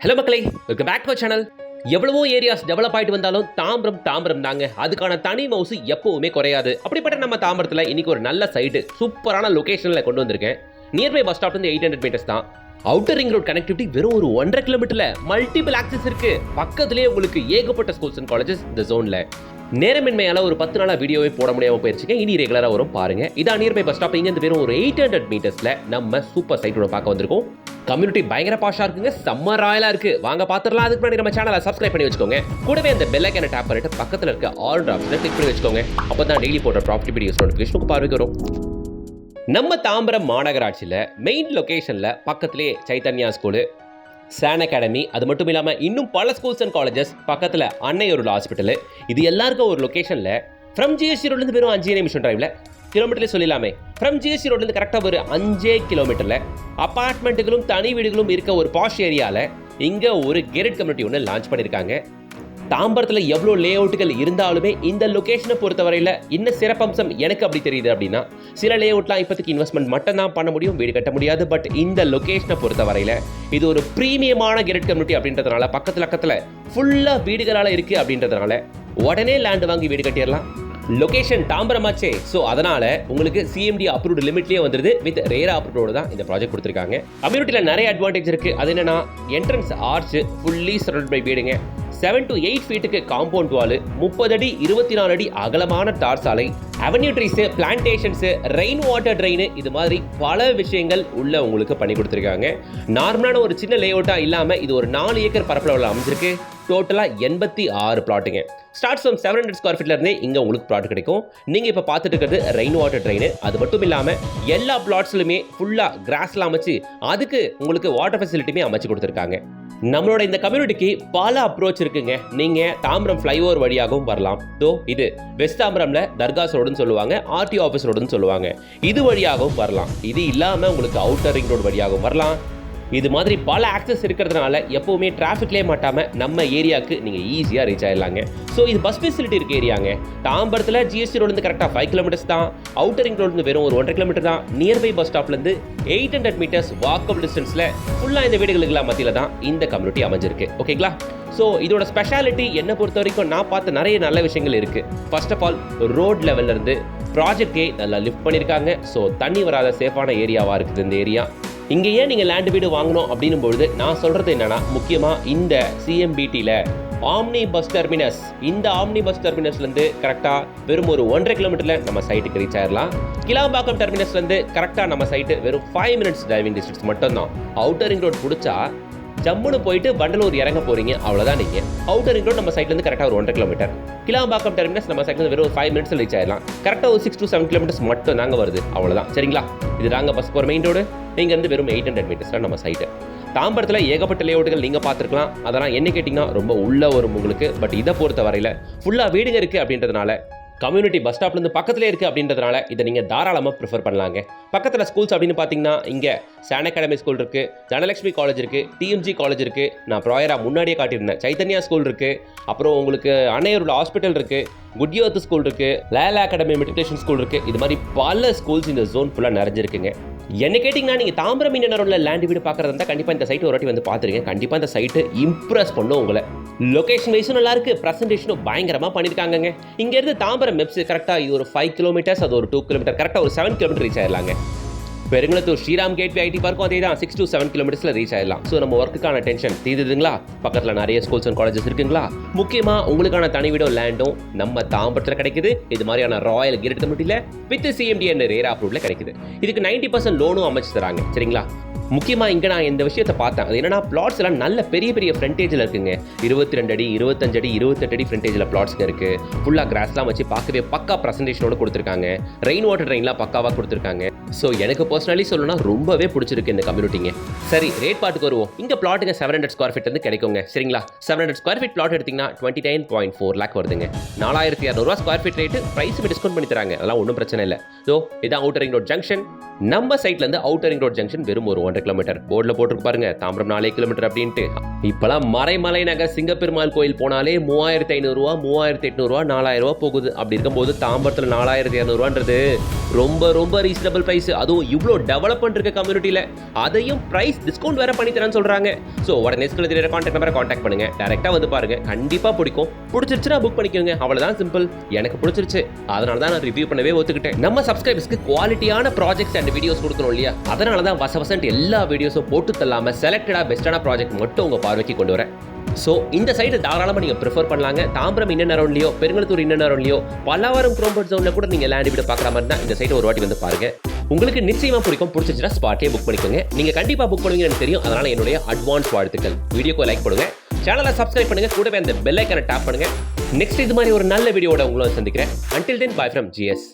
Hello மக்களே, welcome back to channel. எவ்வளவோ areas develop ஆயிட்டு வந்தாலும் தாம்பரம் தாங்க அதுக்கான தனி மவுசு எப்பவுமே குறையாது. அப்படிப்பட்ட நம்ம தாம்பரத்தில் இன்னைக்கு ஒரு நல்ல சைட்டு சூப்பரான லொகேஷனில் கொண்டு வந்திருக்கேன். நியர்பை பஸ் ஸ்டாப் வந்து 800 மீட்டர்ஸ் தான். அவுட்டர் ரிங் ரோட் கனெக்டிவிட்டி வெறும் ஒரு 1.5 கிலோமீட்டர்ல மல்டிபிள் ஆக்சஸ் இருக்கு. பக்கத்திலேயே உங்களுக்கு ஏகப்பட்ட ஸ்கூல்ஸ் அண்ட் காலேஜஸ் இந்த ஜோன்ல. நேரமின்மையால ஒரு 10 நாளா வீடியோவே போட முடியாம போயிருச்சுங்க. இனி ரெகுலரா வரும் பாருங்க. இதான் நியர்பை பஸ் ஸ்டாப். இங்க இருந்து வெறும் ஒரு 800 மீட்டர்ஸ்ல நம்ம சூப்பர் சைட்டோட பார்க்க வந்திருக்கோம். கம்யூனிட்டி பயங்கர பாஷா இருக்குங்க, செம்ம ராயலா இருக்கு. வாங்க பாத்துறலாம். அதுக்கு முன்னாடி நம்ம சேனலை சப்ஸ்கிரைப் பண்ணி வச்சுக்கோங்க. கூடவே அந்த பெல் ஐகானை டேப் பண்ணிட்டு பக்கத்துல இருக்க ஆல் ஆப்ஷனை கிளிக் பண்ணி வச்சுக்கோங்க. அப்பதான் டெய்லி போடுற ப்ராப்பர்ட்டி வீடியோஸ் நோட்டிஃபிகேஷன் பார்வைக்கு வரும். நம்ம தாம்பரம் மாநகராட்சியில மெயின் லொகேஷன்ல பக்கத்திலே சைத்தன்யா ஸ்கூலு, சான் அகாடமி, அது மட்டும் இல்லாமல் இன்னும் பல ஸ்கூல்ஸ் அண்ட் காலேஜஸ், பக்கத்தில் அன்னையூர் ஹாஸ்பிட்டல், இது எல்லாருக்கும் ஒரு லொக்கேஷனில் ஃப்ரம் ஜிஎஸ்டி ரோட்லேருந்து வெறும் 5 நிமிஷம் டிரைவில் கிலோமீட்டர்லேயே சொல்லிடலாமே. ஃப்ரம் ஜிஎஸ்டி ரோட்லேருந்து கரெக்டாக ஒரு 5 கிலோமீட்டரில் அப்பார்ட்மெண்ட்டுகளும் தனி வீடுகளும் இருக்க ஒரு பாஷ் ஏரியாவில் இங்கே ஒரு கெரிட் கம்யூனிட்டி ஒன்று லான்ச் பண்ணியிருக்காங்க. தாம்பரத்தில் எவ்வளோ லே அவுட்டுகள் இருந்தாலுமே இந்த லொக்கேஷனை பொறுத்தவரையில் இன்னும் சிறப்பம்சம் எனக்கு அப்படி தெரியுது அப்படின்னா, சில லே அவுட்லாம் இப்போதைக்கு இன்வெஸ்ட்மெண்ட் மட்டும் தான் பண்ண முடியும், வீடு கட்ட முடியாது. பட் இந்த லொக்கேஷனை பொறுத்தவரையில் இது ஒரு ப்ரீமியமான கெரிட் கம்யூனிட்டி அப்படின்றதுனால, பக்கத்தில் ஃபுல்லாக வீடுகளால் இருக்குது அப்படின்றதுனால உடனே லேண்டு வாங்கி வீடு கட்டிடலாம். லொகேஷன் தாம்பரமாச்சே. ஸோ அதனால உங்களுக்கு சிஎம்டி அப்ரூவ்டு லிமிட்லேயே வந்துருது. வித் ரேரா அப்ரூவோடு தான் இந்த ப்ராஜெக்ட் கொடுத்துருக்காங்க. கம்யூனிட்டியில் நிறைய அட்வான்டேஜ் இருக்குது. அது என்னன்னா, entrance arch fully surround by வீடுங்க, 7 to 8 ஃபீட்டுக்கு காம்பவுண்ட் வாலு, 30 அடி 24 அடி அகலமான தார் சாலை, avenue trees, plantations, rain water drain, இது மாதிரி பல விஷயங்கள் உள்ள உங்களுக்கு பண்ணி கொடுத்துருக்காங்க. நார்மலான ஒரு சின்ன லே அவுட்டாக இல்லாமல் இது ஒரு 4 ஏக்கர் பரப்பளவில் அமைஞ்சிருக்கு. டோட்டலாக 86 பிளாட்டுங்க. ஸ்டார்ட்ஸ் ஃப்ரம் 700 ஸ்கொயர் ஃபீட்லேருந்தே இங்கே உங்களுக்கு பிளாட் கிடைக்கும். நீங்கள் இப்போ பார்த்துட்டு இருக்கிறது ரெயின் வாட்டர் ட்ரெயின். அது மட்டும் இல்லாமல் எல்லா பிளாட்ஸ்லுமே ஃபுல்லாக கிராஸ்லாம் அமைச்சு அதுக்கு உங்களுக்கு வாட்டர் ஃபெசிலிட்டியுமே அமைச்சு கொடுத்துருக்காங்க. நம்மளோட இந்த கம்யூனிட்டிக்கு பல அப்ரோச் இருக்குங்க. நீங்க தாம்பரம் ஃப்ளைஓவர் வழியாகவும் வரலாம். இது வெஸ்ட் தாம்பரம்ல தர்காஸ் ரோடுன்னு சொல்லுவாங்க, ஆர்டிஓ ஆஃபீஸ் ரோடுன்னு சொல்லுவாங்க. இது வழியாகவும் வரலாம். இது இல்லாம உங்களுக்கு அவுட்டர் ரிங் ரோடு வழியாகவும் வரலாம். இது மாதிரி பல ஆக்சஸ் இருக்கிறதுனால எப்பவுமே டிராஃபிக்லேயே மாட்டாம நம்ம ஏரியாவுக்கு நீங்க ஈஸியா ரீச் ஆயிடலாங்க. ஸோ இது பஸ் ஃபெசிலிட்டி இருக்க ஏரியாங்க. தாம்பரத்தில் ஜிஎஸ்டி ரோடு கரெக்டாக 5 கிலோமீட்டர்ஸ் தான். அவுட்டர் ரிங் ரோடு வெறும் ஒரு 1.5 கிலோமீட்டர் தான். நியர்பை பஸ் ஸ்டாப்லேருந்து 800 மீட்டர்ஸ் வாக்கபிள் டிஸ்டன்ஸில் ஃபுல்லாக இந்த வீடுகளுக்கெல்லாம் மத்தியில் தான் இந்த கம்யூனிட்டி அமைஞ்சிருக்கு. ஓகேங்களா? ஸோ இதோட ஸ்பெஷாலிட்டி என்னை பொறுத்த வரைக்கும் நான் பார்த்த நிறைய நல்ல விஷயங்கள் இருக்குது. ஃபர்ஸ்ட் ஆஃப் ஆல், ரோட் லெவல்லேருந்து ப்ராஜெக்டே நல்லா லிஃப்ட் பண்ணியிருக்காங்க. ஸோ தண்ணி வராத சேஃபான ஏரியாவாக இருக்குது இந்த ஏரியா. இங்கே ஏன் நீங்கள் லேண்டு வீடு வாங்கணும் அப்படின்னும் பொழுது நான் சொல்கிறது என்னென்னா, முக்கியமாக இந்த சிஎம்பிடியில் ஆம்னி பஸ் டெர்மினஸ், இந்த ஆம்னி பஸ் டெர்மினஸ்லேருந்து கரெக்டாக வெறும் ஒரு 1.5 கிலோமீட்டரில் நம்ம சைட்டுக்கு ரீச் ஆயிடலாம். கிளாம்பாக்கம் டெர்மினஸ்லேருந்து கரெக்டாக நம்ம சைட்டு வெறும் 5 மினிட்ஸ் டிரைவிங் டிஸ்டன்ஸ் மட்டும்தான். அவுட்டர் ரிங் ரோட் பிடிச்சா ஜம்முன்னு போயிட்டு வண்டலூர் இறங்க போறீங்க, அவ்வளோதான். நீங்கள் அவுட்டர் ரிங் ரோட் நம்ம சைட்லேருந்து கரெக்டாக ஒரு 1.5 கிலோமீட்டர். கிளாம்பாக்கம் டெர்மினஸ் நம்ம சைட்லேருந்து வெறும் 5 மினிட்ஸில் ரீச் ஆயிடலாம். கரெக்டாக ஒரு 6 to 7 கிலோமீட்டர்ஸ் மட்டும் தாங்க வருது, அவ்வளோதான். சரிங்களா? இது நாங்கள் பஸ் போகிற மெயின் ரோடு. இங்கேருந்து வெறும் 800 மீட்டர்ஸில் நம்ம சைட்டு. தாம்பரத்தில் ஏகப்பட்ட லேஅவுட்டுகள் நீங்கள் பார்த்துருக்கலாம். அதெல்லாம் என்ன கேட்டிங்கன்னா ரொம்ப உள்ள வரும் உங்களுக்கு. பட் இதை பொறுத்த வரையில் ஃபுல்லாக வீடுங்க இருக்குது அப்படின்றதுனால, கம்யூனிட்டி பஸ் ஸ்டாப்லேருந்து பக்கத்துலேயே இருக்குது அப்படின்றதுனால இதை நீங்கள் தாராளமாக ப்ரிஃபர் பண்ணலாங்க. பக்கத்தில் ஸ்கூல்ஸ் அப்படின்னு பார்த்தீங்கன்னா, இங்கே சான் அகாடமி ஸ்கூல் இருக்குது, தனலட்சுமி காலேஜ் இருக்குது, டிஎம்ஜி காலேஜ் இருக்குது, நான் ப்ராயராக முன்னாடியே காட்டியிருந்தேன் சைத்தன்யா ஸ்கூல் இருக்குது, அப்புறம் உங்களுக்கு அன்னையூர் ஹாஸ்பிட்டல் இருக்குது, குட் யோத் ஸ்கூல் இருக்குது, லேலா அகாடமி மெடிடேஷன் ஸ்கூல் இருக்குது. இது மாதிரி பல ஸ்கூல்ஸ் இந்த ஜோன் ஃபுல்லாக நிறைஞ்சிருக்குங்க. என்ன கேட்டிங்கன்னா, நீங்கள் தாம்பரம் மீன் ரோடில் லேண்ட் வீடு பார்க்குறதா இருந்தால் கண்டிப்பாக இந்த சைட்டு ஒரு வாட்டி வந்து பார்த்துருங்க. கண்டிப்பாக இந்த சைட்டு இம்ப்ரெஸ் பண்ணும் உங்களை. லொகேஷன் வைஸும் நல்லா இருக்குது, ப்ரெசன்டேஷனும் பயங்கரமாக பண்ணியிருக்காங்க. இங்கேருந்து தாம்பரம் மெப்ஸ் கரெக்டாக இது ஒரு 5 கிலோமீட்டர்ஸ், அது ஒரு 2 கிலோமீட்டர், கரெக்டாக ஒரு 7 கிலோமீட்டர் ரீச் ஆயிடலாங்க. பெருங்குளத்தூர் ஸ்ரீராம் கேட்வே ஐடி பார்க்கும் அதே தான், 6 to 7 கிலோமீட்டர்ஸில் ரீச் ஆயிடலாம். ஸோ நம்ம ஒர்க்குக்கான டென்ஷன் தீர்ந்துதுங்களா? பக்கத்தில் நிறைய ஸ்கூல்ஸ் அண்ட் காலேஜஸ் இருக்குங்களா? முக்கியமாக உங்களுக்கான தனி வீடும் லேண்டும் நம்ம தாம்பரத்தில் கிடைக்குது. இது மாதிரியான ராயல் கெரிட் கம்யூனிட்டியில் வித் சிஎம்டி அண்ட் ரேரா அப்ரூவ்ல கிடைக்குது. இதுக்கு 90% லோனும் அமைச்சு தராங்க. சரிங்களா? முக்கியமாக இங்கே நான் இந்த விஷயத்தை பார்த்தேன். அது என்னன்னா, பிளாட்ஸ் எல்லாம் நல்ல பெரிய பெரிய ஃப்ரண்டேஜில் இருக்குங்க. 22 அடி 25 அடி 28 அடி ஃப்ரண்டேஜில் பிளாட்ஸ்க்கு இருக்குது. ஃபுல்லாக கிராஸ்லாம் வச்சு பார்க்கவே பக்கா ப்ரெசன்டேஷனோடு கொடுத்துருக்காங்க. ரெயின் வாட்டர் ட்ரெயின்லாம் பக்காவாக கொடுத்துருக்காங்க. ஸோ எனக்கு பர்சனலி சொல்லணும்னா ரொம்பவே பிடிச்சிருக்கு இந்த கம்யூனிட்டிங்க. சரி, ரேட் பாட்டுக்கு வருவோம். இங்கே பிளாட்டுங்க 700 ஸ்கொயர் ஃபீட் வந்து கிடைக்குங்க. சரிங்களா? 700 ஸ்கொயர் ஃபீட் பிளாட் எடுத்திங்கன்னா 29.4 lakh வருதுங்க. 4200 ஸ்கொயர் ஃபீட் ரேட்டு. ப்ரைஸுமே டிஸ்கவுண்ட் பண்ணி தராங்க, அதெல்லாம் ஒன்றும் பிரச்சனை இல்லை. ஸோ இதான் அவுட்டர் ரிங் ரோட் ஜங்ஷன். நம்ம சைட்லேருந்து அவுட்டர் ரிங் ரோட் ஜங்ஷன் வெறும் ஒரு 1.5 கிலோமீட்டர். போர்டில் போட்டுருக்கு பாருங்க, தாம்பரம் 4 கிலோமீட்டர் அப்படின்ட்டு. இப்போலாம் மறைமலை நகர் சிங்கப்பெருமாள் கோயில் போனாலே 3500 ரூபா, 3800 ரூபா, 4000 ரூபா போகுது. அப்படி இருக்கும்போது தாம்பரத்தில் 4200 ரூபான்றது ரொம்ப ரொம்ப ரீசனபிள் பிரைஸ், அதுவும் இவ்வளோ டெவலப்மெண்ட் இருக்க கம்யூனிட்டியில் அதையும் பிரைஸ் டிஸ்கவுண்ட் வேற பண்ணி தரேன்னு சொல்றாங்க. ஸோ உடனே ஸ்கிரீன்ல தெரியற கான்டாக்ட் நம்பரை கான்டாக்ட் பண்ணுங்க, டைரக்டா வந்து பாருங்க, கண்டிப்பா பிடிக்கும். பிடிச்சிருச்சுன்னா புக் பண்ணிக்கோங்க, அவ்வளவுதான் சிம்பிள். எனக்கு பிடிச்சிருச்சு, அதனால தான் நான் ரிவ்யூ பண்ணவே ஒத்துக்கிட்டேன். நம்ம சப்ஸ்கிரைபர்ஸ்க்கு குவாலிட்டியான ப்ராஜெக்ட்ஸ் அண்ட் வீடியோஸ் கொடுக்கணும் இல்லையா, அதனால தான் வசவசன்ட் எல்லா வீடியோஸும் போட்டு தள்ளாம செலக்டடா பெஸ்டான ப்ராஜெக்ட் மட்டும் உங்க பார்வைக்கு கொண்டு வரேன். ஸோ இந்த சைடு தாராளமாக நீங்கள் ப்ரிஃபர் பண்ணலாங்க. தாம்பரம் இன்னன் அரௌண்ட்லையோ பெருங்கலத்தூர் இன்னன் அரௌண்ட்லையோ பலவாரம் க்ரோம்பர்ட் ஜோனில் கூட நீங்கள் லேண்ட் வீடு பார்க்குற மாதிரி தான் இந்த சைடு ஒரு வாட்டி வந்து பாருங்க. உங்களுக்கு நிச்சயமாக பிடிக்கும். பிடிச்சிருச்சுன்னா ஸ்பாட்டே புக் பண்ணிக்கோங்க. நீங்கள் கண்டிப்பாக புக் பண்ணுவீங்கன்னு எனக்கு தெரியும், அதனால் என்னுடைய அட்வான்ஸ் வாழ்த்துக்கள். வீடியோக்கு லைக் பண்ணுங்க, சேனலை சப்ஸ்கிரைப் பண்ணுங்க, கூடவே அந்த பெல் ஐக்கனை டாப் பண்ணுங்க. நெக்ஸ்ட் இது மாதிரி ஒரு நல்ல வீடியோட உங்களை சந்திக்கிறேன். Until then, bye from GS.